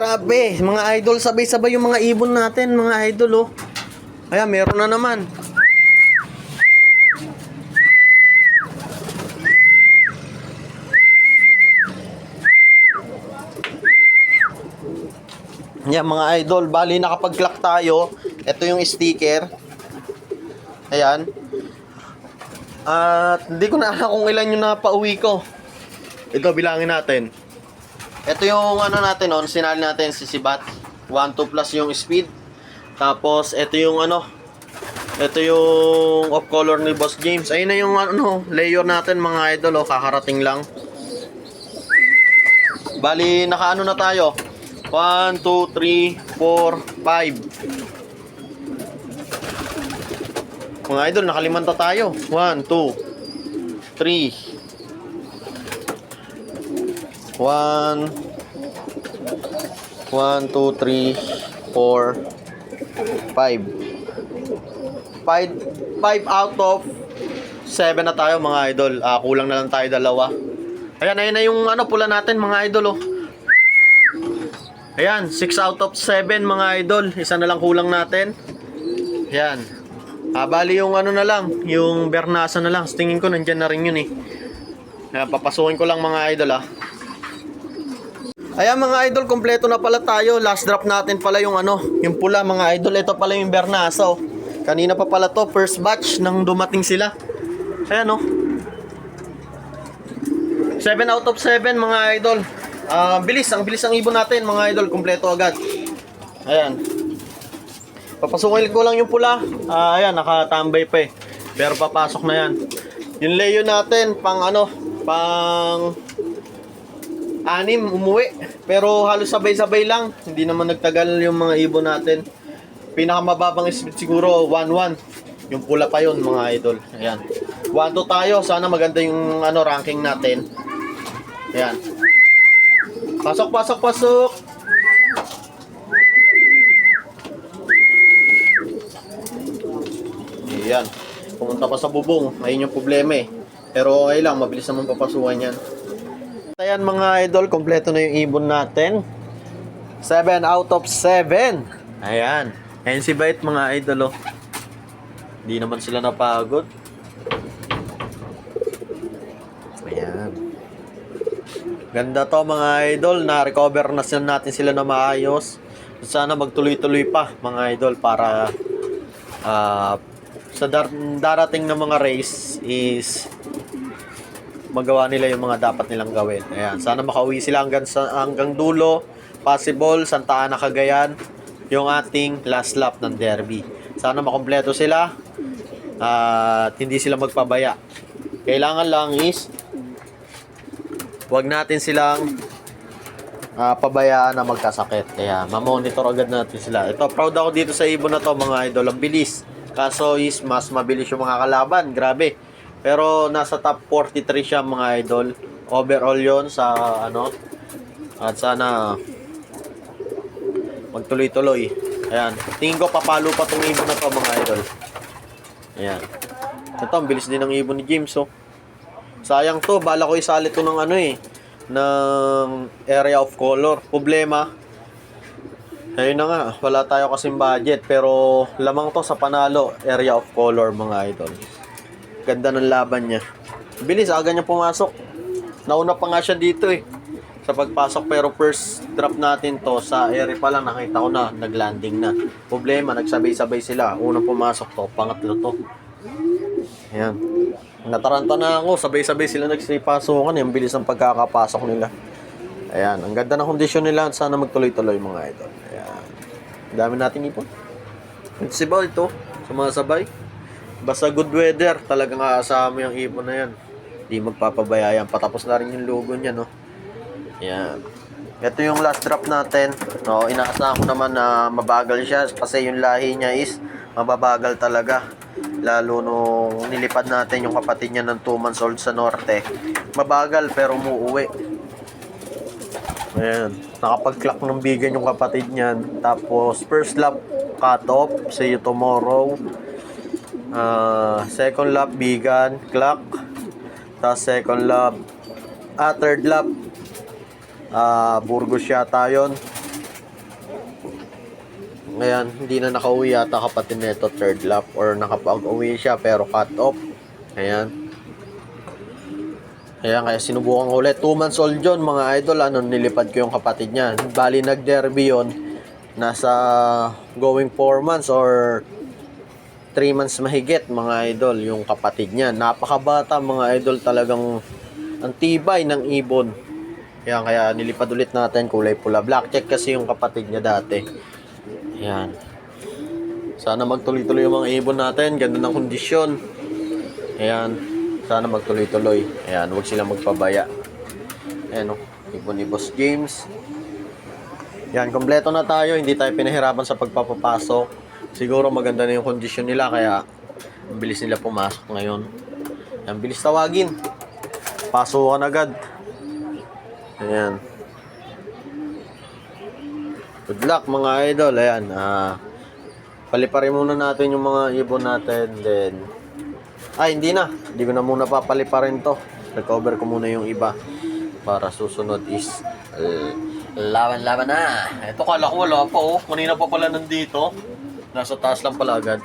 Grabe, mga idol, sabay-sabay yung mga ibon natin, mga idol, oh. Ayan, meron na naman. Yan, mga idol, bali nakapag-clock tayo. Ito yung sticker. Ayan. At hindi ko na alam kung ilan yung napauwi ko. Ito, bilangin natin. Ito yung ano natin, on sinali natin si Sibat. 1-2 plus yung speed. Tapos ito yung ano, ito yung off color ni Boss James. Ayun na yung ano, layer natin, mga idol, oh, kakarating lang. Bali nakaano na tayo. 1, 2, 3, 4, 5. Mga idol, nakalimanta tayo. 1, 2, 3. 1, 2, 3, 4, 5. 5 out of 7 na tayo, mga idol. Kulang na lang tayo dalawa. Ayan, ayun na yung ano, pula natin, mga idol, oh. Ayan, 6 out of 7, mga idol. Isa na lang kulang natin. Ayan. Bali yung ano na lang, yung Bernasa na lang. Tingin ko nandyan na rin yun, eh. Ayan, papasukin ko lang, mga idol, ah. Ayan, mga idol, kompleto na pala tayo. Last drop natin pala yung ano, yung pula, mga idol. Ito pala yung Bernasa, oh. Kanina pa pala to, first batch nang dumating sila. Ayan, oh. 7 out of 7, mga idol. Ang bilis ang ibon natin, mga idol. Kompleto agad. Ayan. Papasukin ko lang yung pula. Ayan, nakatambay pa, eh. Pero papasok na yan. Yung layo natin, pang ano, pang 6 umuwi. Pero halos sabay-sabay lang. Hindi naman nagtagal yung mga ibon natin. Pinakamababang speed siguro 1-1. Yung pula pa yun, mga idol. Ayan. 1-2 tayo. Sana maganda yung ano, ranking natin. Ayan. Pasok. Ayan. Pumunta pa sa bubong. Ayun yung problema, eh. Pero okay lang. Mabilis naman papasukan yan. Ayan, mga idol, kompleto na yung ibon natin. 7 out of 7. Ayan. Ayan si Bait, mga idol, oh. Hindi naman sila napagod. Ayan. Ganda to, mga idol. Na-recover na natin sila na maayos. Sana magtuloy-tuloy pa, mga idol, para sa darating na mga race is magawa nila yung mga dapat nilang gawin. Ayan, sana makauwi sila hanggang dulo. Possible Santa Ana, Cagayan, yung ating last lap ng derby. Sana makompleto sila at hindi sila magpabaya. Kailangan lang is wag natin silang pabayaan na magkasakit. Kaya mamonitor agad natin sila. Ito, proud ako dito sa ibon na to, mga idol. Ang bilis. Kaso is mas mabilis yung mga kalaban. Grabe. Pero nasa top 43 siya, mga idol. Overall yon sa ano. At sana magtuloy-tuloy. Ayan. Tingin ko papalo pa tong ibon na to, mga idol. Ayan. Ito, ang bilis din ng ibon ni James, oh. Sayang to. Bala ko isalit to ng ano, eh. Ng area of color. Problema. Ayun na nga. Wala tayo kasing budget. Pero lamang to sa panalo. Area of color, mga idol. Ganda ng laban niya. Bilis, aga niya pumasok. Nauna pa nga siya dito, eh. Sa pagpasok, pero first drop natin to sa area pa lang, nakita ko na naglanding na. Problema, nagsabay-sabay sila. Unang pumasok to, pangatlo to. Ayan. Nataranta na ako, sabay-sabay sila nagsipasukan. Yung bilis ng pagkakapasok nila. Ayan, ang ganda ng kondisyon nila. Sana magtuloy-tuloy, mga idol. Ayan. Dami natin ipon. It's about ito, sumasabay. Basta good weather, talagang aasama yung ibon na yan. Hindi magpapabaya yan. Patapos na rin yung logo niya, no? Yan. Ito yung last drop natin. No, inaasahan ko naman na mabagal siya kasi yung lahi niya is mababagal talaga. Lalo nung nilipad natin yung kapatid niya ng 2 months old sa norte. Mabagal pero umuwi. Ayan. Nakapag-clock ng bigan yung kapatid niyan. Tapos first lap cut off. See you tomorrow. Second lap bigan, clock. Tapos second lap, third lap Burgos yata yun. Ngayon, hindi na nakauwi yata kapatid nito third lap or nakapag-uwi siya pero cut off. Ayan. Ayan, kaya sinubukan ko ulit. 2 months old yun, mga idol. Nilipad ko yung kapatid niya. Bali, nag-derby yun. Nasa going 4 months or 3 months mahigit, mga idol, yung kapatid niya. Napakabata, mga idol, talagang ang tibay ng ibon. Ayan, kaya nilipad ulit natin, kulay pula. Black check kasi yung kapatid niya dati. Ayan. Sana magtuloy-tuloy yung mga ibon natin. Ganda ng kondisyon. Ayan. Sana magtuloy-tuloy. Ayan, huwag silang magpabaya. Ayan, ibon ni Boss James. Ayan, kompleto na tayo. Hindi tayo pinahirapan sa pagpapapasok. Siguro maganda na yung kondisyon nila, kaya ang bilis nila pumasok ngayon. Ayan, bilis tawagin. Pasukan agad. Ayan. Good luck, mga idol. Ayan, paliparin muna natin yung mga ibon natin. Then, hindi na. Hindi ko na muna papaliparin to. Recover ko muna yung iba. Para susunod is laban-laban na. Ito, kala ko wala pa, oh. Kanina pa pala nandito. Nasa taas lang pala agad.